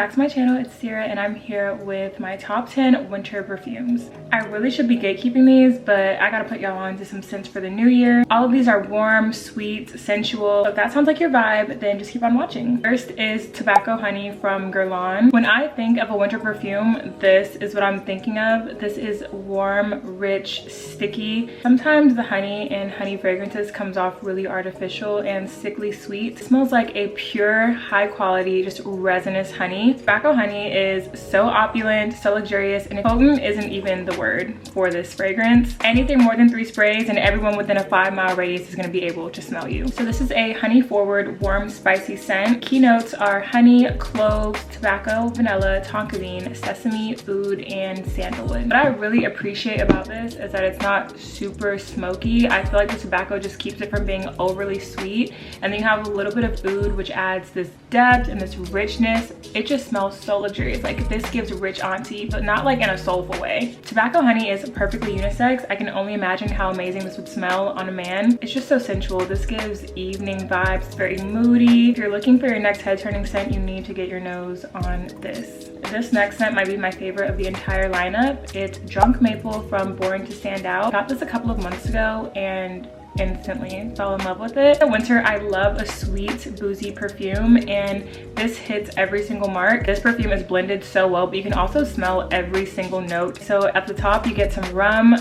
back to my channel. It's Sierra and I'm here with my top 10 winter perfumes. I really should be gatekeeping these, but I gotta put y'all on to some scents for the new year. All of these are warm, sweet, sensual. So if that sounds like your vibe, then just keep on watching. First is Tobacco Honey from Guerlain. When I think of a winter perfume, this is what I'm thinking of. This is warm, rich, sticky. Sometimes the honey in honey fragrances comes off really artificial and sickly sweet. It smells like a pure, high quality, just resinous honey. Tobacco honey is so opulent, so luxurious, and potent isn't even the word for this fragrance. Anything more than 3 sprays and everyone within a 5-mile radius is going to be able to smell you. So this is a honey forward, warm, spicy scent. Key notes are honey, cloves, tobacco, vanilla, tonka bean, sesame, oud, and sandalwood. What I really appreciate about this is that it's not super smoky. I feel like the tobacco just keeps it from being overly sweet, and then you have a little bit of oud, which adds this depth and this richness. It just smells so luxurious. Like, this gives rich auntie, but not like in a soulful way. Tobacco honey is perfectly unisex. I can only imagine how amazing this would smell on a man. It's just so sensual. This gives evening vibes. It's very moody. If you're looking for your next head-turning scent, you need to get your nose on this. This next scent might be my favorite of the entire lineup. It's Drunk Maple from Boring to Stand Out. Got this a couple of months ago and instantly fell in love with it. In winter, I love a sweet, boozy perfume, and this hits every single mark. This perfume is blended so well, but you can also smell every single note. So at the top, you get some rum.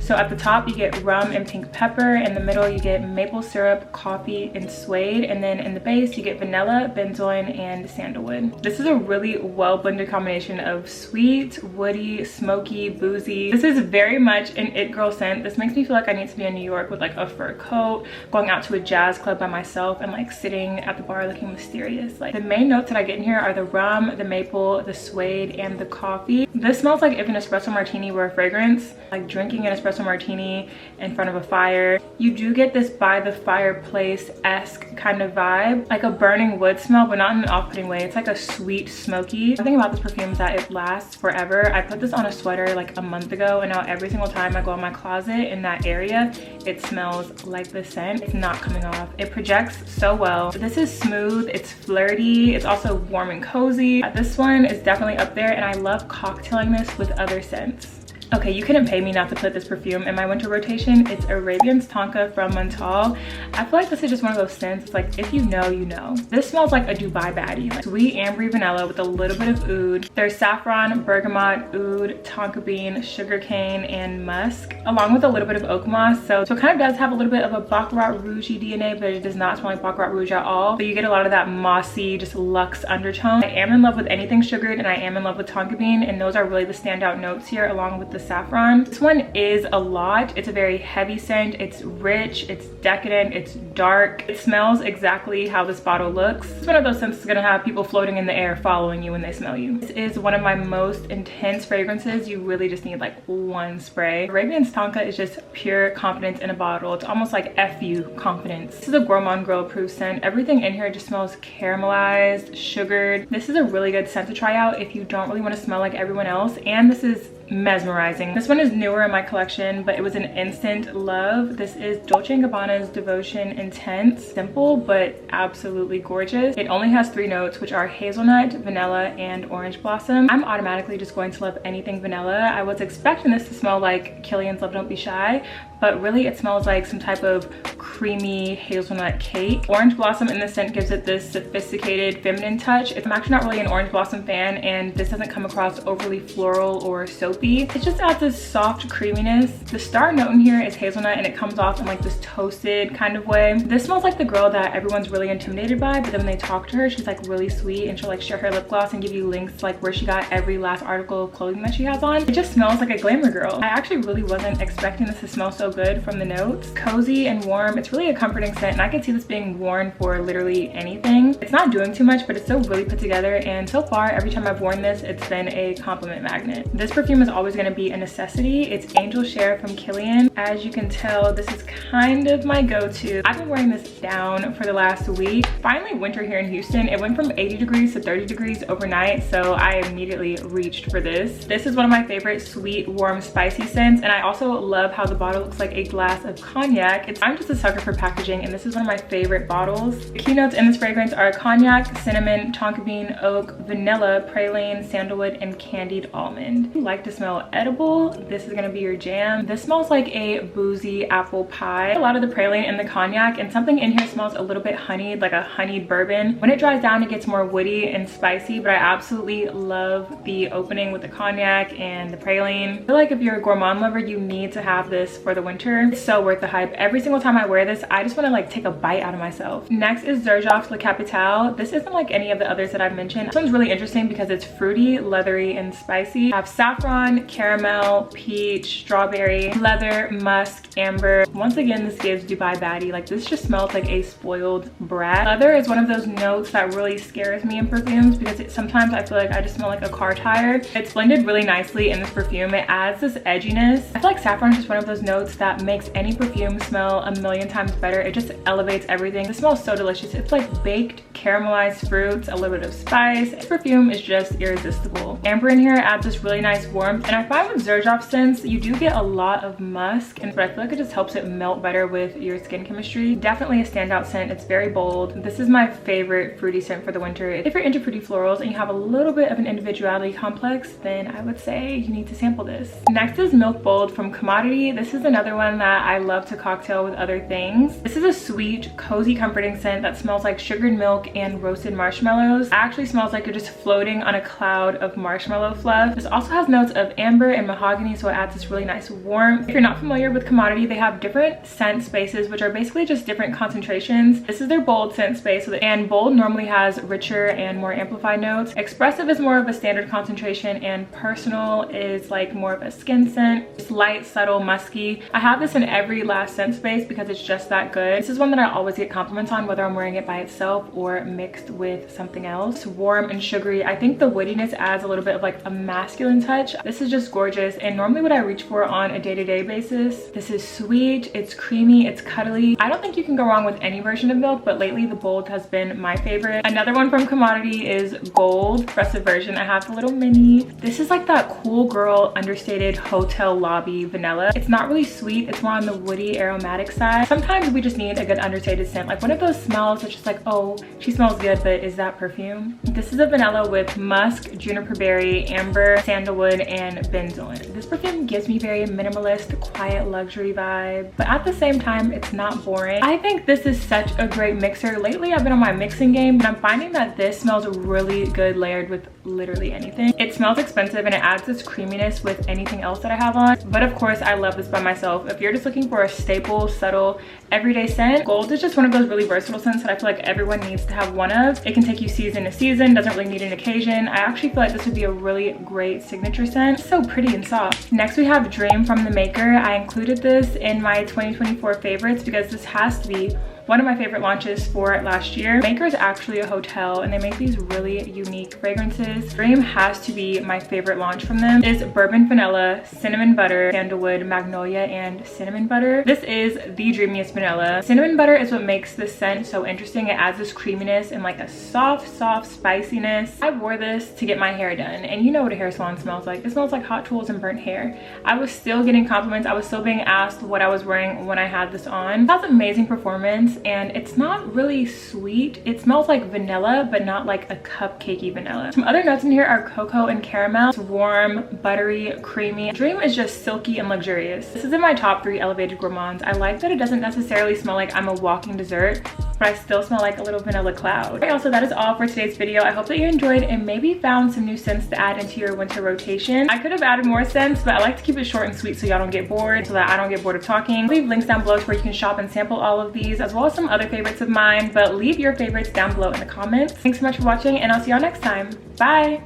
And pink pepper. In the middle, you get maple syrup, coffee, and suede. And then in the base, you get vanilla, benzoin, and sandalwood. This is a really well-blended combination of sweet, woody, smoky, boozy. This is very much an it girl scent. This makes me feel like I need to be in New York with like a fur coat, going out to a jazz club by myself, and like sitting at the bar looking mysterious. Like, the main notes that I get in here are the rum, the maple, the suede, and the coffee. This smells like if an espresso martini were a fragrance, like drinking an espresso martini in front of a fire. You do get this by the fireplace-esque kind of vibe, like a burning wood smell, but not in an off-putting way. It's like a sweet, smoky. The thing about this perfume is that it lasts forever. I put this on a sweater like a month ago, and now every single time I go in my closet in that area, it smells like the scent. It's not coming off. It projects so well. This is smooth, it's flirty, it's also warm and cozy. This one is definitely up there, and I love cocktailing this with other scents. Okay, you couldn't pay me not to put this perfume in my winter rotation. It's Arabian Tonka from Montal. I feel like this is just one of those scents. It's like, if you know, you know. This smells like a Dubai baddie. Like sweet ambery vanilla with a little bit of oud. There's saffron, bergamot, oud, tonka bean, sugarcane, and musk, along with a little bit of oak moss. So it kind of does have a little bit of a Baccarat Rouge-y DNA, but it does not smell like Baccarat Rouge at all. But you get a lot of that mossy, just luxe undertone. I am in love with anything sugared, and I am in love with tonka bean, and those are really the standout notes here, along with the saffron. This one is a lot. It's a very heavy scent. It's rich, it's decadent, it's dark. It smells exactly how this bottle looks. It's one of those scents that's gonna have people floating in the air following you when they smell you. This is one of my most intense fragrances. You really just need like one spray. Arabian Tonka is just pure confidence in a bottle. It's almost like FU confidence. This is a Gourmand Girl approved scent. Everything in here just smells caramelized, sugared. This is a really good scent to try out if you don't really want to smell like everyone else, and this is mesmerizing. This one is newer in my collection, but it was an instant love. This is Dolce & Gabbana's Devotion Intense. Simple, but absolutely gorgeous. It only has 3 notes, which are hazelnut, vanilla, and orange blossom. I'm automatically just going to love anything vanilla. I was expecting this to smell like Killian's Love Don't Be Shy, but really it smells like some type of creamy hazelnut cake. Orange blossom in the scent gives it this sophisticated feminine touch. I'm actually not really an orange blossom fan, and this doesn't come across overly floral or soapy. It just adds this soft creaminess. The star note in here is hazelnut, and it comes off in like this toasted kind of way. This smells like the girl that everyone's really intimidated by, but then when they talk to her, she's like really sweet, and she'll like share her lip gloss and give you links to like where she got every last article of clothing that she has on. It just smells like a glamour girl. I actually really wasn't expecting this to smell so good from the notes. Cozy and warm. It's really a comforting scent, and I could see this being worn for literally anything. It's not doing too much, but it's still really put together, and so far every time I've worn this, it's been a compliment magnet. This perfume is is always going to be a necessity. It's Angel Sher from Killian. As you can tell, this is kind of my go-to. I've been wearing this down for the last week. Finally winter here in Houston. It went from 80 degrees to 30 degrees overnight, so I immediately reached for this. This is one of my favorite sweet, warm, spicy scents, and I also love how the bottle looks like a glass of cognac. I'm just a sucker for packaging, and this is one of my favorite bottles. The keynotes in this fragrance are cognac, cinnamon, tonka bean, oak, vanilla, praline, sandalwood, and candied almond. If you like to smell edible, this is gonna be your jam. This smells like a boozy apple pie. A lot of the praline and the cognac, and something in here smells a little bit honeyed, like a honeyed bourbon. When it dries down, it gets more woody and spicy, but I absolutely love the opening with the cognac and the praline. I feel like if you're a gourmand lover, you need to have this for the winter. It's so worth the hype. Every single time I wear this, I just want to like take a bite out of myself. Next is Zerof La Capital. This isn't like any of the others that I've mentioned. This one's really interesting because it's fruity, leathery, and spicy. I have saffron, caramel, peach, strawberry, leather, musk, amber. Once again, this gives Dubai baddie. Like, this just smells like a spoiled brat. Leather is one of those notes that really scares me in perfumes because sometimes I feel like I just smell like a car tire. It's blended really nicely in this perfume. It adds this edginess. I feel like saffron is just one of those notes that makes any perfume smell a million times better. It just elevates everything. This smells so delicious. It's like baked caramelized fruits, a little bit of spice. This perfume is just irresistible. Amber in here adds this really nice warmth, and I find with Zerof scents you do get a lot of musk, but I feel like it just helps it melt better with your skin chemistry. Definitely a standout scent. It's very bold. This is my favorite fruity scent for the winter. If you're into fruity florals and you have a little bit of an individuality complex, then I would say you need to sample this. Next is Milk Bold from Commodity. This is another one that I love to cocktail with other things. This is a sweet, cozy, comforting scent that smells like sugared milk and roasted marshmallows. It actually smells like you're just floating on a cloud of marshmallow fluff. This also has notes of amber and mahogany, so it adds this really nice warmth. If you're not familiar with Commodity, they have different scent spaces, which are basically just different concentrations. This is their bold scent space, and bold normally has richer and more amplified notes. Expressive is more of a standard concentration, and personal is like more of a skin scent. It's light, subtle, musky. I have this in every last scent space because it's just that good. This is one that I always get compliments on, whether I'm wearing it by itself or mixed with something else. It's warm and sugary. I think the woodiness adds a little bit of like a masculine touch. This is just gorgeous, and normally what I reach for on a day-to-day basis. This is sweet, it's creamy, it's cuddly. I don't think you can go wrong with any version of Milk, but lately the bold has been my favorite. Another one from Commodity is Gold, expressive version. I have the little mini. This is like that cool girl understated hotel lobby vanilla. It's not really sweet, it's more on the woody aromatic side. Sometimes we just need a good understated scent, like one of those smells that's just like, oh, she smells good, but is that perfume? This is a vanilla with musk, juniper berry, amber, sandalwood, and benzoin. This perfume gives me very minimalist, quiet luxury vibe, but at the same time it's not boring. I think this is such a great mixer. Lately I've been on my mixing game, but I'm finding that this smells really good layered with literally anything. It smells expensive and it adds this creaminess with anything else that I have on, but of course I love this by myself. If you're just looking for a staple, subtle, everyday scent, Gold is just one of those really versatile scents that I feel like everyone needs to have one of. It can take you season to season, doesn't really need an occasion. I actually feel like this would be a really great signature scent. It's so pretty and soft. Next we have Dream from the Maker. I included this in my 2024 favorites because this has to be one of my favorite launches for last year. Maker is actually a hotel and they make these really unique fragrances. Dream has to be my favorite launch from them. It is bourbon vanilla, cinnamon butter, sandalwood, magnolia, and cinnamon butter. This is the dreamiest vanilla. Cinnamon butter is what makes this scent so interesting. It adds this creaminess and like a soft spiciness. I wore this to get my hair done, and you know what a hair salon smells like. It smells like hot tools and burnt hair. I was still getting compliments. I was still being asked what I was wearing when I had this on. It has amazing performance, and it's not really sweet. It smells like vanilla, but not like a cupcakey vanilla. Some other notes in here are cocoa and caramel. It's warm, buttery, creamy. Dream is just silky and luxurious. This is in my top 3 elevated gourmands. I like that it doesn't necessarily smell like I'm a walking dessert, but I still smell like a little vanilla cloud. Okay, also that is all for today's video. I hope that you enjoyed and maybe found some new scents to add into your winter rotation. I could have added more scents, but I like to keep it short and sweet so y'all don't get bored, so that I don't get bored of talking. I'll leave links down below to where you can shop and sample all of these, as well as some other favorites of mine, but leave your favorites down below in the comments. Thanks so much for watching, and I'll see y'all next time. Bye!